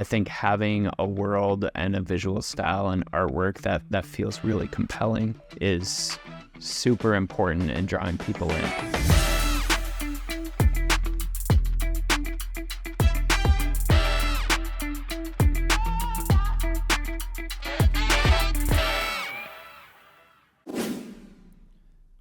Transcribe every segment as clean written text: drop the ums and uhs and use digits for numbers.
I think having a world and a visual style and artwork that feels really compelling is super important in drawing people in.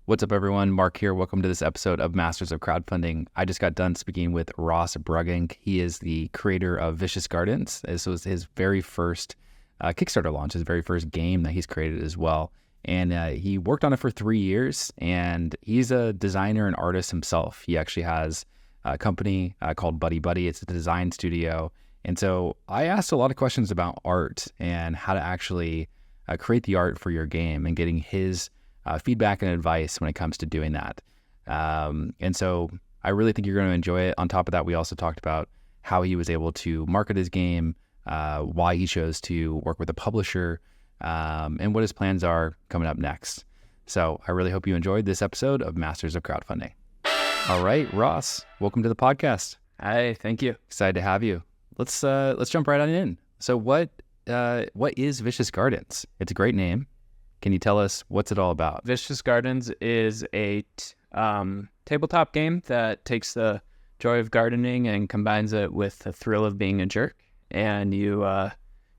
What's up, everyone? Mark here. Welcome to this episode of Masters of Crowdfunding. I just got done speaking with Ross Bruggink. He is the creator of Vicious Gardens. This was his very first Kickstarter launch, his very first game that he's created as well. And he worked on it for 3 years, and he's a designer and artist himself. He actually has a company called Buddy Buddy. It's a design studio. And so I asked a lot of questions about art and how to actually create the art for your game and getting his feedback and advice when it comes to doing that. And so I really think you're going to enjoy it. On top of that, we also talked about how he was able to market his game, why he chose to work with a publisher, and what his plans are coming up next. So I really hope you enjoyed this episode of Masters of Crowdfunding. All right, Ross, welcome to the podcast. Hi, thank you. Excited to have you. Let's jump right on in. So what is Vicious Gardens? It's a great name. Can you tell us what's it all about? Vicious Gardens is a tabletop game that takes the joy of gardening and combines it with the thrill of being a jerk. And you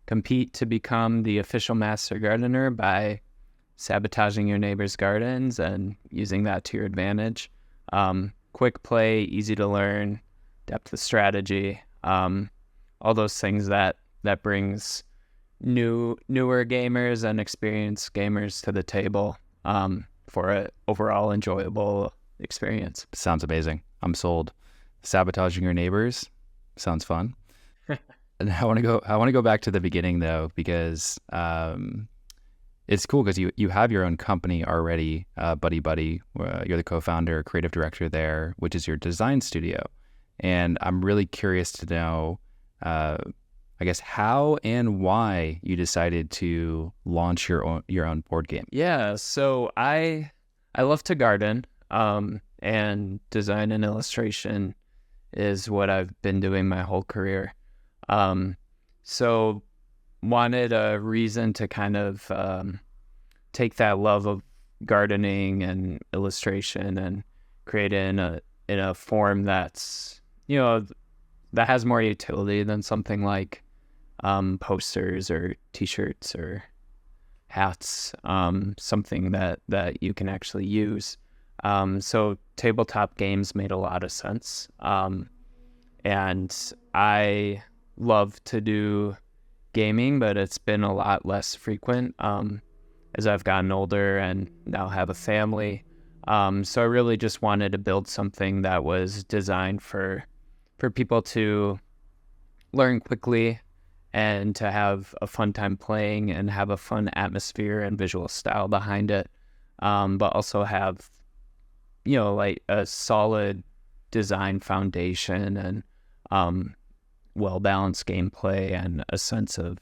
compete to become the official master gardener by sabotaging your neighbor's gardens and using that to your advantage. Quick play, easy to learn, depth of strategy, all those things that brings newer gamers and experienced gamers to the table for an overall enjoyable experience. Sounds amazing. I'm sold. Sabotaging your neighbors sounds fun. And I want to go back to the beginning though, because it's cool because you have your own company already, Buddy Buddy. You're the co-founder, creative director there, which is your design studio. And I'm really curious to know I guess how and why you decided to launch your own board game. Yeah, so I love to garden, and design and illustration is what I've been doing my whole career. So wanted a reason to kind of take that love of gardening and illustration and create it in a form that's, that has more utility than something like posters or t-shirts or hats, something that you can actually use. So tabletop games made a lot of sense. And I love to do gaming, but it's been a lot less frequent as I've gotten older and now have a family. So I really just wanted to build something that was designed for people to learn quickly and to have a fun time playing and have a fun atmosphere and visual style behind it, but also have, like a solid design foundation and well-balanced gameplay and a sense of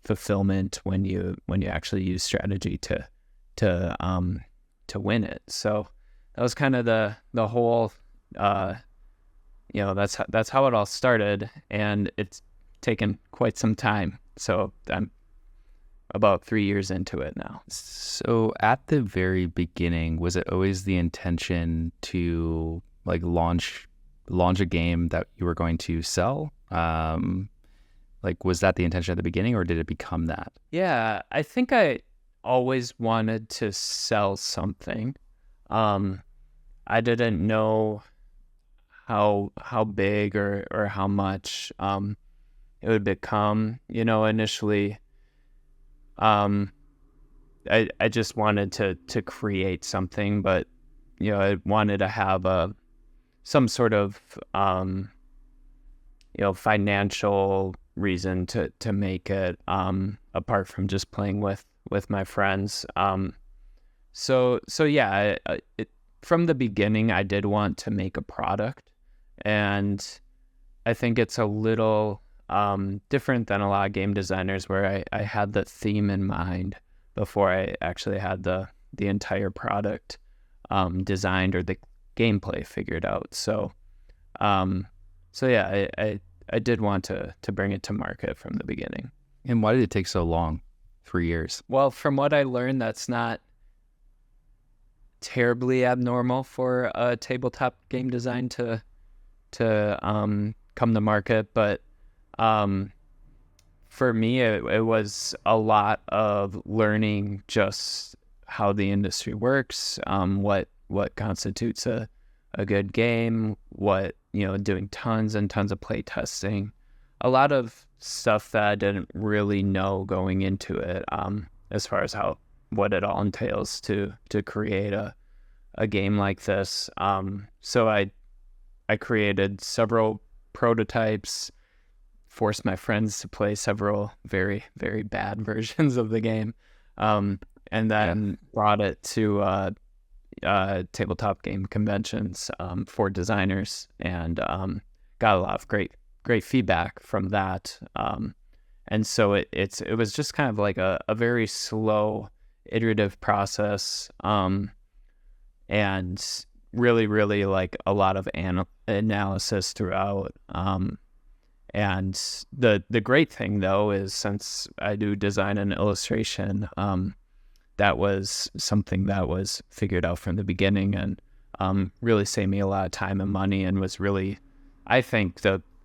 fulfillment when you actually use strategy to win it. So that was kind of the whole, that's how it all started, and it's taken quite some time. So I'm about 3 years into it now. So at the very beginning, was it always the intention to like launch a game that you were going to sell? Was that the intention at the beginning, or did it become that? Yeah, I think I always wanted to sell something. I didn't know how big or how much it would become. Initially, I just wanted to create something, but I wanted to have some sort of financial reason to make it, apart from just playing with my friends. So yeah, from the beginning, I did want to make a product, and I think it's a little different than a lot of game designers where I had the theme in mind before I actually had the entire product designed or the gameplay figured out. So yeah, I I did want to bring it to market from the beginning. And why did it take so long? 3 years? Well, from what I learned, that's not terribly abnormal for a tabletop game design to come to market, but for me, it was a lot of learning just how the industry works, what constitutes a good game, doing tons and tons of play testing, a lot of stuff that I didn't really know going into it, as far as what it all entails to create a game like this. So I created several prototypes, forced my friends to play several very, very bad versions of the game, and then brought it to tabletop game conventions for designers, and got a lot of great feedback from that. And so it was just kind of like a very slow, iterative process, and really, really like a lot of analysis throughout. And the great thing though is, since I do design and illustration, that was something that was figured out from the beginning, and really saved me a lot of time and money, and was really, I think,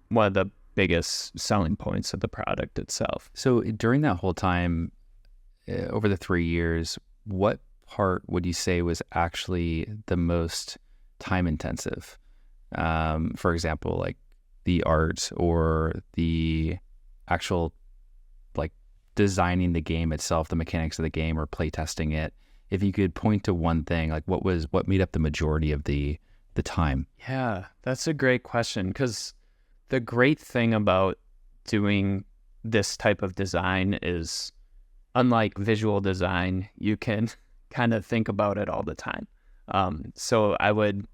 one of the biggest selling points of the product itself. So during that whole time, over the 3 years, what part would you say was actually the most time intensive? For example, like the art or the actual like designing the game itself, the mechanics of the game, or play testing it. If you could point to one thing, like what made up the majority of the time? Yeah, that's a great question, because the great thing about doing this type of design is, unlike visual design, you can kind of think about it all the time. So I would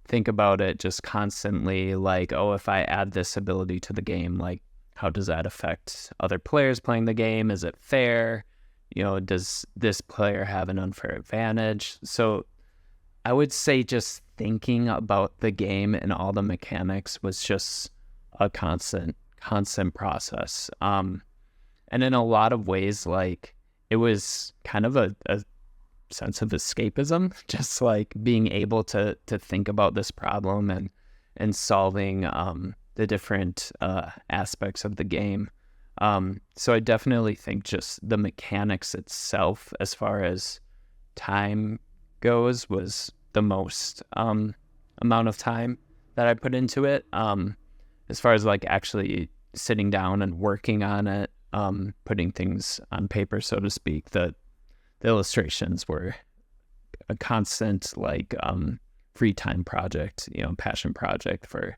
think about it just constantly, like, oh, if I add this ability to the game, like, how does that affect other players playing the game? Is it fair? Does this player have an unfair advantage? So I would say just thinking about the game and all the mechanics was just a constant process. And in a lot of ways, like, it was kind of a sense of escapism, just like being able to think about this problem and solving the different aspects of the game. So I definitely think just the mechanics itself, as far as time goes, was the most amount of time that I put into it. As far as like actually sitting down and working on it, putting things on paper, so to speak, the illustrations were a constant, like, free time project, passion project for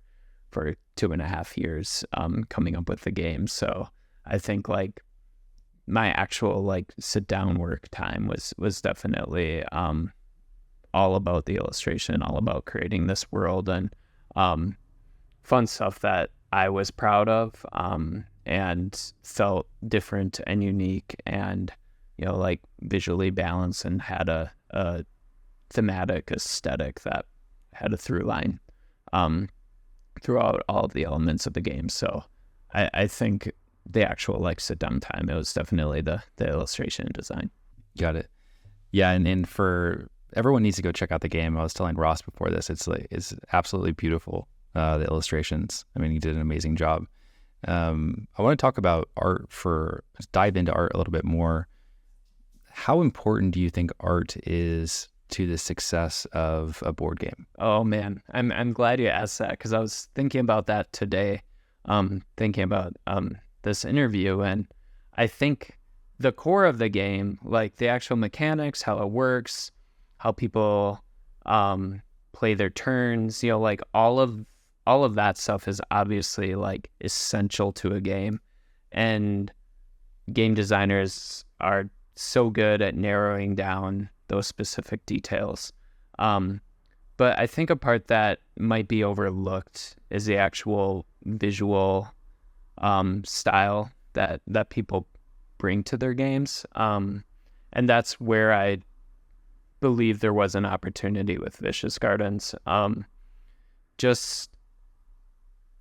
2.5 years, coming up with the game. So I think like my actual like sit down work time was definitely all about the illustration, all about creating this world, and fun stuff that I was proud of, and felt different and unique, and like visually balanced, and had a thematic aesthetic that had a through line throughout all of the elements of the game. So I think the actual like sit down time, it was definitely the illustration and design. Got it. Yeah, and for everyone needs to go check out the game. I was telling Ross before this, it's absolutely beautiful. The illustrations. I mean, he did an amazing job. I want to talk about art, dive into art a little bit more. How important do you think art is to the success of a board game? Oh man, I'm glad you asked that, because I was thinking about that today, thinking about this interview, and I think the core of the game, like the actual mechanics, how it works, how people play their turns, like all of that stuff is obviously like essential to a game, and game designers are so good at narrowing down those specific details. But I think a part that might be overlooked is the actual visual style that people bring to their games. And that's where I believe there was an opportunity with Vicious Gardens. Just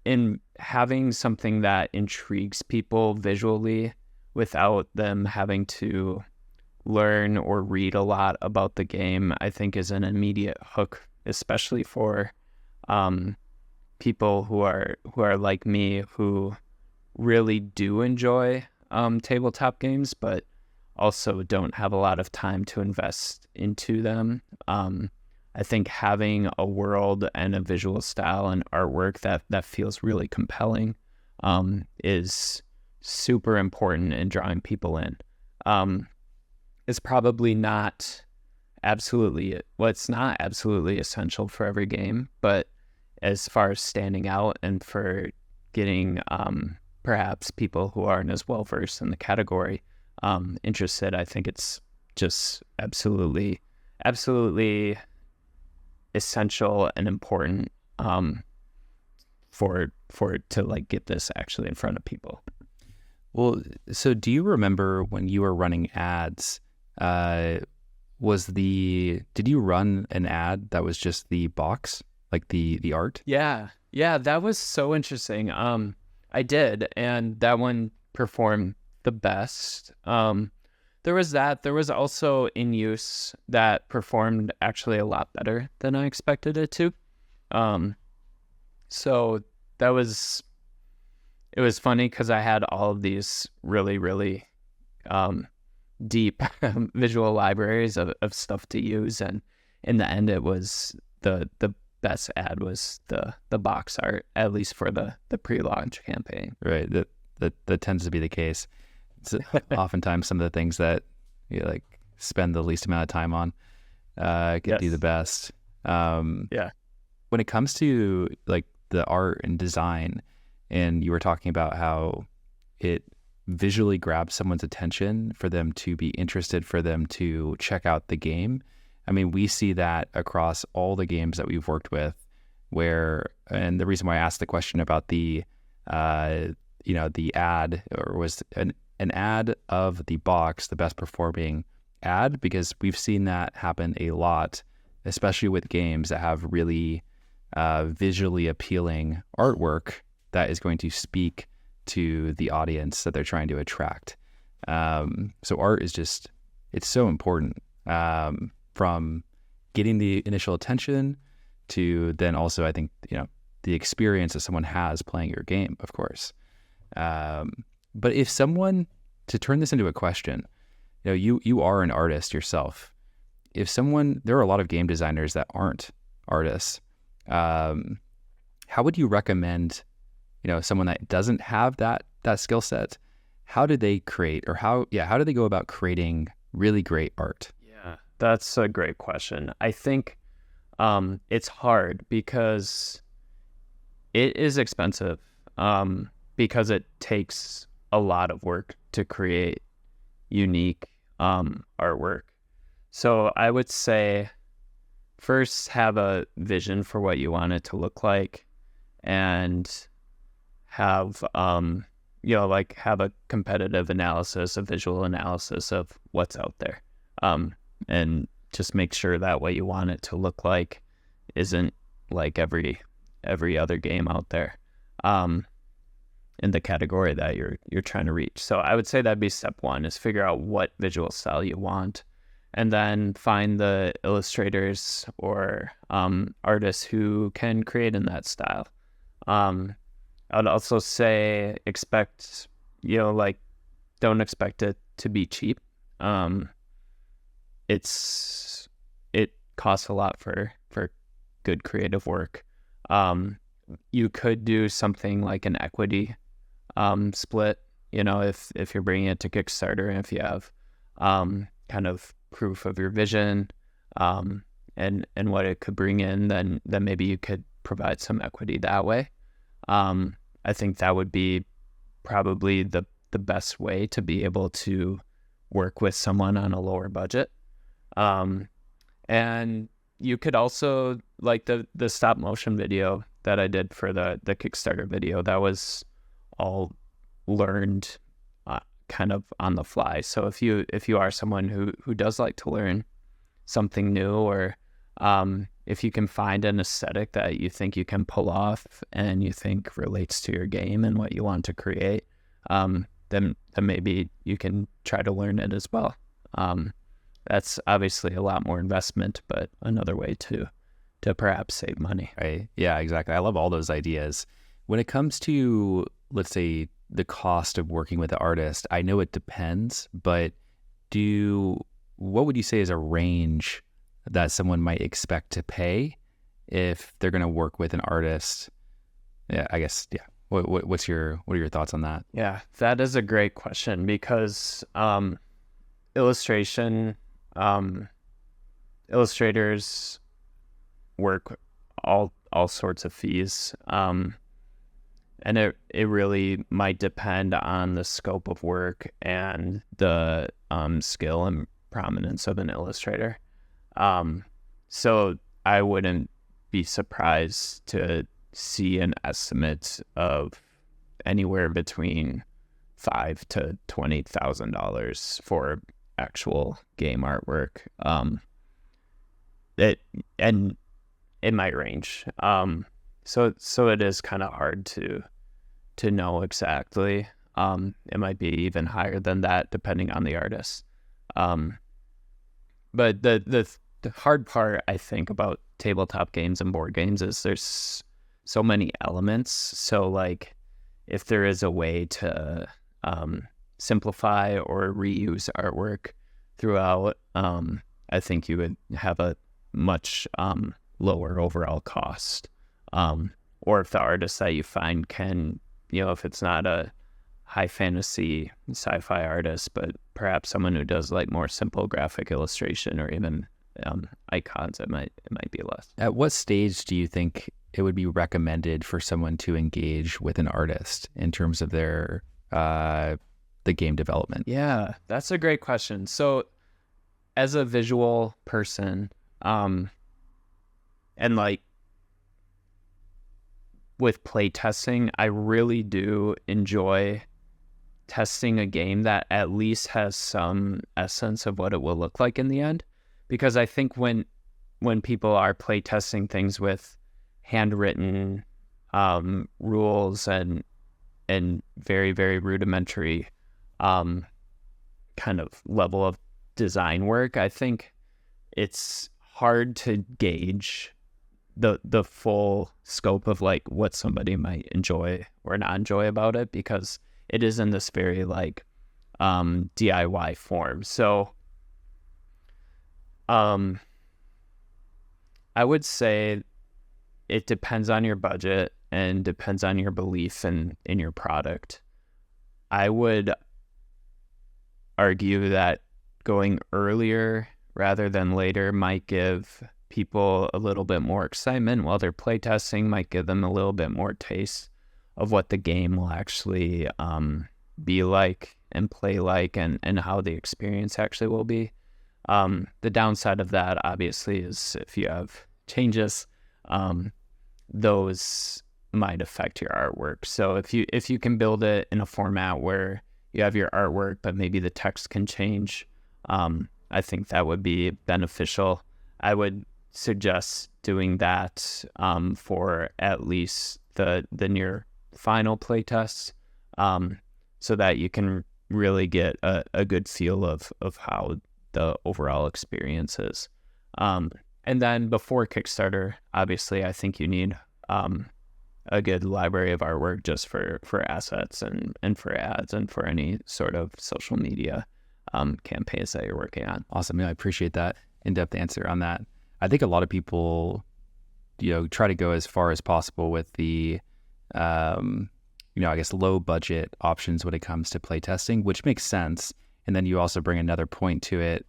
in having something that intrigues people visually without them having to learn or read a lot about the game, I think is an immediate hook, especially for people who are like me, who really do enjoy tabletop games, but also don't have a lot of time to invest into them. I think having a world and a visual style and artwork that feels really compelling is super important in drawing people in. It's probably not absolutely, well, it's not absolutely essential for every game, but as far as standing out and for getting perhaps people who aren't as well versed in the category interested, I think it's just absolutely essential and important for it to like get this actually in front of people. Well, so do you remember when you were running ads, did you run an ad that was just the box, like the art? Yeah, that was so interesting. I did, and that one performed the best. There was that. There was also In Use that performed actually a lot better than I expected it to. So it was funny because I had all of these really deep visual libraries of stuff to use, and in the end it was the best ad was the box art, at least for the pre-launch campaign. Right. That tends to be the case. It's oftentimes some of the things that you like spend the least amount of time on can do the best. Yeah. When it comes to like the art and design, and you were talking about how it visually grabs someone's attention for them to be interested, for them to check out the game. I mean, we see that across all the games that we've worked with, and the reason why I asked the question about the ad, or was an ad of the box the best performing ad, because we've seen that happen a lot, especially with games that have really visually appealing artwork that is going to speak to the audience that they're trying to attract. So art is it's so important, from getting the initial attention to then also, I think, the experience that someone has playing your game, of course. But if someone, to turn this into a question, you are an artist yourself. There are a lot of game designers that aren't artists. How would you recommend, someone that doesn't have that skill set, how do they create, or how do they go about creating really great art? Yeah, that's a great question. I think it's hard because it is expensive, because it takes a lot of work to create unique artwork. So I would say first have a vision for what you want it to look like, and have have a competitive analysis, a visual analysis of what's out there, and just make sure that what you want it to look like isn't like every other game out there in the category that you're trying to reach. So I would say that'd be step one, is figure out what visual style you want, and then find the illustrators or artists who can create in that style. I'd also say don't expect it to be cheap. It costs a lot for good creative work. You could do something like an equity split, if you're bringing it to Kickstarter, and if you have kind of proof of your vision and what it could bring in, then maybe you could provide some equity that way. I think that would be probably the best way to be able to work with someone on a lower budget. And you could also, like the stop motion video that I did for the Kickstarter video, that was all learned kind of on the fly. So if you are someone who does like to learn something new, or if you can find an aesthetic that you think you can pull off and you think relates to your game and what you want to create, then maybe you can try to learn it as well. That's obviously a lot more investment, but another way to perhaps save money. Right. Yeah, exactly. I love all those ideas. When it comes to, let's say, the cost of working with the artist, I know it depends, but what would you say is a range that someone might expect to pay if they're going to work with an artist? Yeah, I guess, yeah. What are your thoughts on that? Yeah, that is a great question because illustrators work all sorts of fees, and it really might depend on the scope of work and the skill and prominence of an illustrator. So I wouldn't be surprised to see an estimate of anywhere between $5,000 to $20,000 for actual game artwork. It might range. So it is kind of hard to know exactly. It might be even higher than that depending on the artist. But the hard part, I think, about tabletop games and board games is there's so many elements. So like if there is a way to simplify or reuse artwork throughout, I think you would have a much lower overall cost. Or if the artist that you find can, if it's not a high fantasy sci-fi artist, but perhaps someone who does like more simple graphic illustration or even icons, it might be less. At what stage do you think it would be recommended for someone to engage with an artist in terms of their the game development? Yeah, that's a great question. So as a visual person, and like with play testing, I really do enjoy testing a game that at least has some essence of what it will look like in the end. Because I think when people are play testing things with handwritten rules and very, very rudimentary kind of level of design work, I think it's hard to gauge the full scope of like what somebody might enjoy or not enjoy about it, because it is in this very like DIY form. So I would say it depends on your budget and depends on your belief in your product. I would argue that going earlier rather than later might give people a little bit more excitement while they're playtesting, might give them a little bit more taste of what the game will actually be like and play like, and how the experience actually will be. The downside of that, obviously, is if you have changes, those might affect your artwork. So if you can build it in a format where you have your artwork, but maybe the text can change, I think that would be beneficial. I would suggest doing that for at least the near final playtests, so that you can really get a good feel of how the overall experience is. And then before Kickstarter, obviously, I think you need a good library of artwork just for assets and for ads and for any sort of social media campaigns that you're working on. Awesome. Yeah, I appreciate that in-depth answer on that. I think a lot of people, try to go as far as possible with the, I guess, low budget options when it comes to playtesting, which makes sense. And then you also bring another point to it,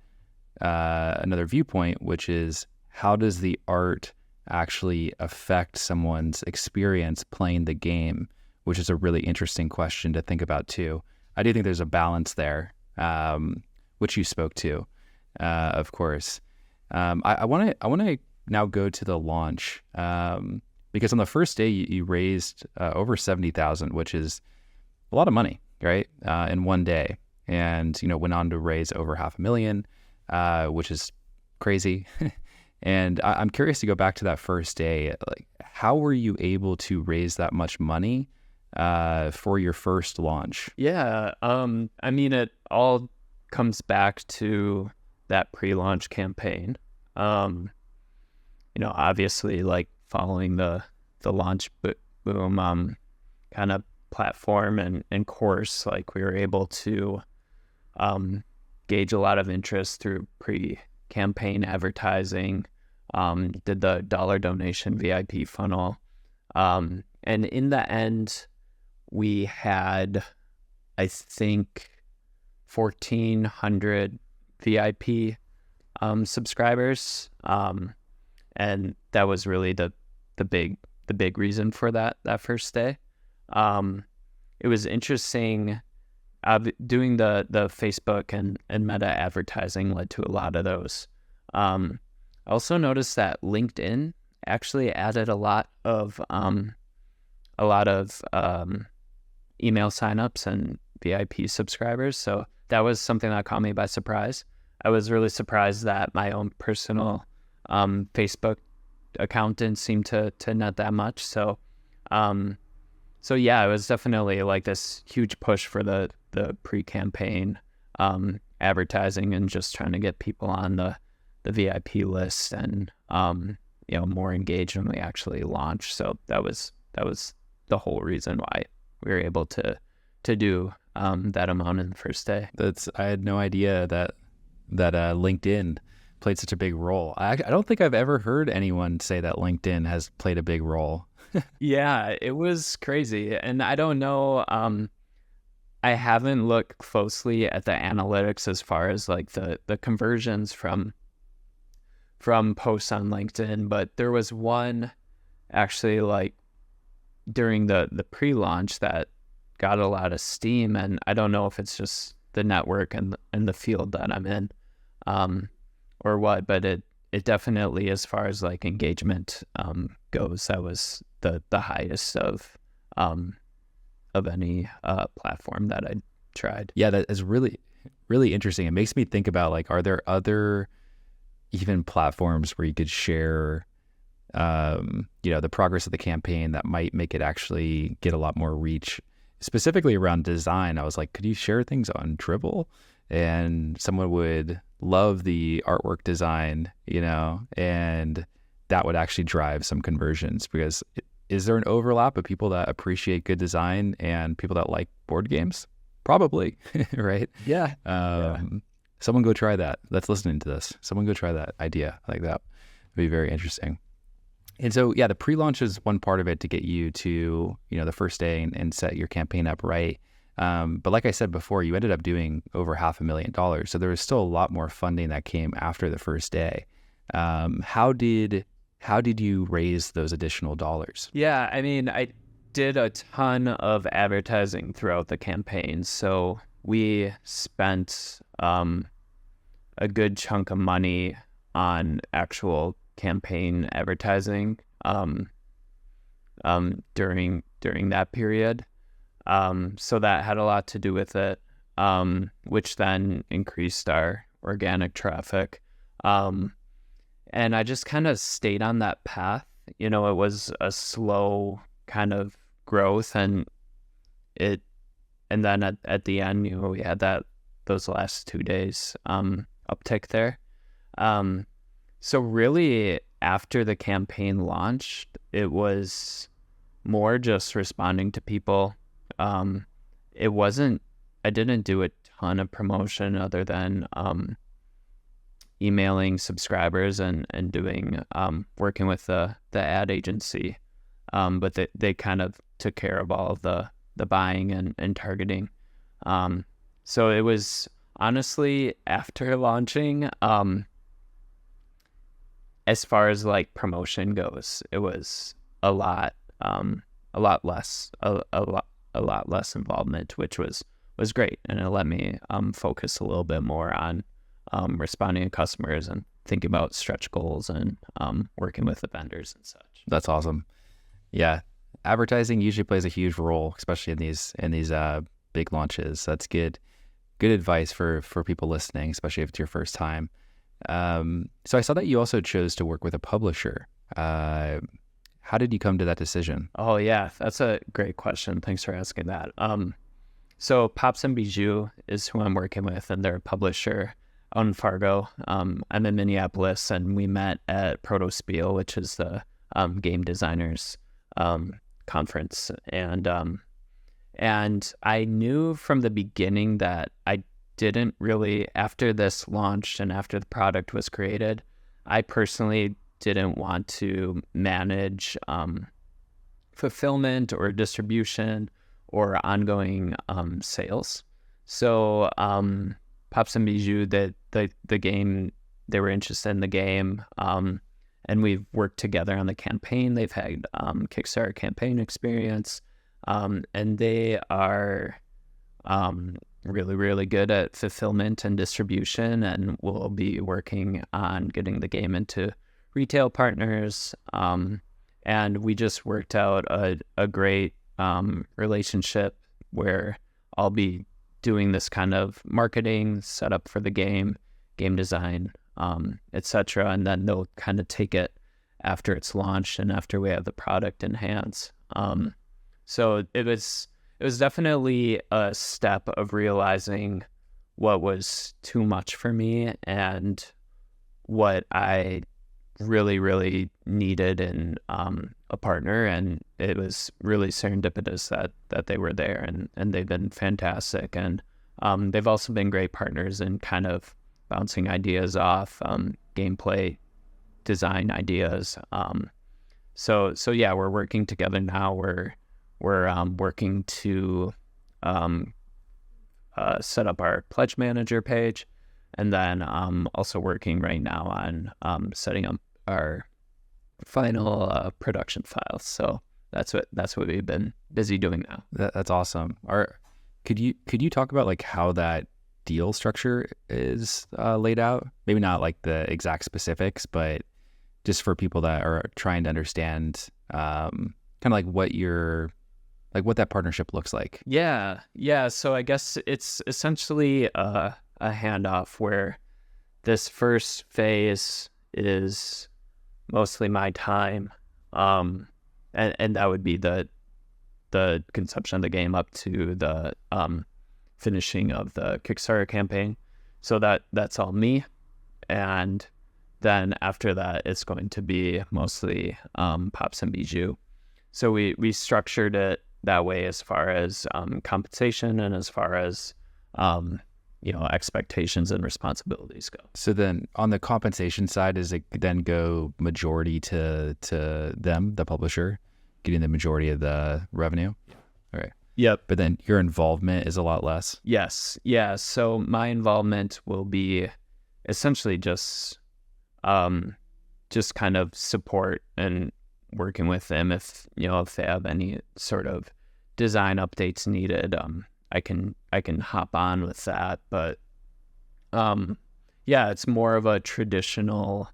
another viewpoint, which is how does the art actually affect someone's experience playing the game, which is a really interesting question to think about too. I do think there's a balance there, which you spoke to, of course. I want to now go to the launch, because on the first day you raised over 70,000, which is a lot of money, right? In one day, and went on to raise over $500,000, which is crazy. And I'm curious to go back to that first day. Like, how were you able to raise that much money for your first launch? Yeah, I mean, it all comes back to that pre-launch campaign. Obviously, like following the launch boom kind of platform and course, like we were able to gauge a lot of interest through pre-campaign advertising, did the dollar donation VIP funnel. And in the end, we had, I think, 1,400 VIP subscribers. And that was really the big reason for that first day. It was interesting. Doing the Facebook and Meta advertising led to a lot of those. I also noticed that LinkedIn actually added a lot of email signups and VIP subscribers. So that was something that caught me by surprise. I was really surprised that my own personal Facebook account didn't seem to net that much. So yeah, it was definitely like this huge push for the pre-campaign advertising and just trying to get people on the VIP list and more engaged when we actually launched. So that was the whole reason why we were able to do that amount in the first day. I had no idea that LinkedIn played such a big role. I don't think I've ever heard anyone say that LinkedIn has played a big role. Yeah, it was crazy. And I don't know, I haven't looked closely at the analytics as far as like the conversions from posts on LinkedIn, but there was one actually like during the pre-launch that got a lot of steam, and I don't know if it's just the network and the field that I'm in, or what, but it definitely, as far as like engagement goes, that was the highest of any platform that I tried. Yeah, that is really, really interesting. It makes me think about like, are there other even platforms where you could share the progress of the campaign that might make it actually get a lot more reach, specifically around design? I was like, could you share things on Dribbble? And someone would love the artwork design, and that would actually drive some conversions. Because is there an overlap of people that appreciate good design and people that like board games? Probably, right? Yeah. Someone go try that. That's listening to this. Someone go try that idea. Like that would be very interesting. And so, yeah, the pre-launch is one part of it to get you to, the first day and set your campaign up right. But like I said before, you ended up doing over $500,000. So there was still a lot more funding that came after the first day. How did you raise those additional dollars? Yeah, I mean, I did a ton of advertising throughout the campaign. So we spent a good chunk of money on actual campaign advertising during that period. So that had a lot to do with it, which then increased our organic traffic. And I just kind of stayed on that path. It was a slow kind of growth, and then at the end, we had those last 2 days uptick there. So really, after the campaign launched, it was more just responding to people. I didn't do a ton of promotion other than emailing subscribers and doing working with the ad agency. But they kind of took care of all of the buying and targeting. So it was honestly, after launching, as far as like promotion goes, it was a lot less involvement, which was great, and it let me focus a little bit more on responding to customers and thinking about stretch goals and working with the vendors and such. That's awesome. Yeah, advertising usually plays a huge role, especially in these big launches. That's good advice for people listening, especially if it's your first time. So I saw that you also chose to work with a publisher. How did you come to that decision? Oh yeah, that's a great question. Thanks for asking that. So Pops and Bijou is who I'm working with, and they're a publisher out in Fargo. I'm in Minneapolis, and we met at Protospiel, which is the game designers conference. And I knew from the beginning that I didn't really, after this launched and after the product was created, I personally didn't want to manage fulfillment or distribution or ongoing sales. So Pops and Bijou, the game, they were interested in the game, and we've worked together on the campaign. They've had Kickstarter campaign experience, and they are really, really good at fulfillment and distribution, and we'll be working on getting the game into retail partners. And we just worked out a great relationship where I'll be doing this kind of marketing setup for the game design, etc. And then they'll kind of take it after it's launched and after we have the product in hands. So it was definitely a step of realizing what was too much for me and what I really, really needed in a partner. And it was really serendipitous that they were there, and they've been fantastic. And they've also been great partners in kind of bouncing ideas off, gameplay design ideas. So yeah, we're working together now. We're working to set up our pledge manager page, and then also working right now on setting up our final production files. So that's what we've been busy doing now. That's awesome. Could you talk about like how that deal structure is laid out? Maybe not like the exact specifics, but just for people that are trying to understand kind of like what that partnership looks like. Yeah. So I guess it's essentially a handoff where this first phase is mostly my time, and that would be the conception of the game up to the finishing of the Kickstarter campaign. So that's all me, and then after that it's going to be mostly Pops and Bijou. So we structured it that way as far as compensation and as far as expectations and responsibilities go. So then on the compensation side, does it then go majority to them, the publisher, getting the majority of the revenue? All right. Yep. But then your involvement is a lot less? Yes. Yeah. So my involvement will be essentially just kind of support and working with them if they have any sort of design updates needed. I can hop on with that, but yeah, it's more of a traditional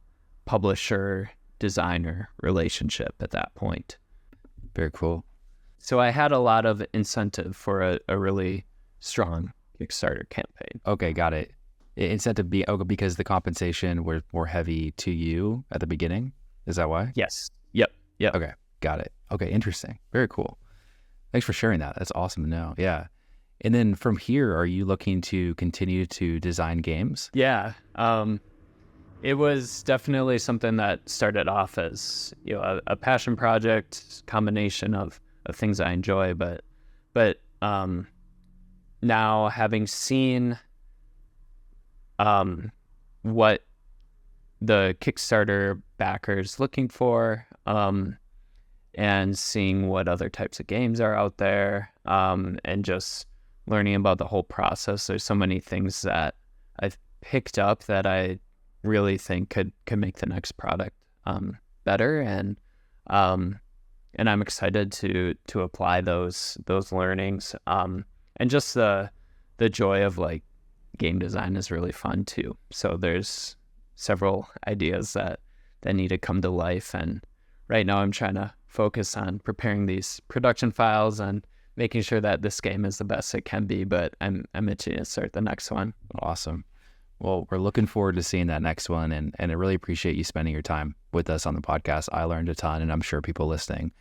publisher designer relationship at that point. Very cool. So I had a lot of incentive for a really strong Kickstarter campaign. Okay, got it. Incentive because the compensation was more heavy to you at the beginning. Is that why? Yes. Yep. Okay, got it. Okay, interesting. Very cool. Thanks for sharing that. That's awesome to know. Yeah. And then from here, are you looking to continue to design games? Yeah. It was definitely something that started off as a passion project, combination of things I enjoy, but now having seen what the Kickstarter backers looking for, and seeing what other types of games are out there, and just learning about the whole process. There's so many things that I've picked up that I really think could make the next product better, and I'm excited to apply those learnings, and just the joy of like game design is really fun too. So there's several ideas that need to come to life, and right now I'm trying to focus on preparing these production files and making sure that this game is the best it can be, but I'm itching to start the next one. Awesome. Well, we're looking forward to seeing that next one, and I really appreciate you spending your time with us on the podcast. I learned a ton, and I'm sure people listening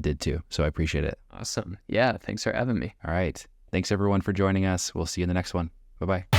did too. So I appreciate it. Awesome. Yeah, thanks for having me. All right. Thanks everyone for joining us. We'll see you in the next one. Bye-bye.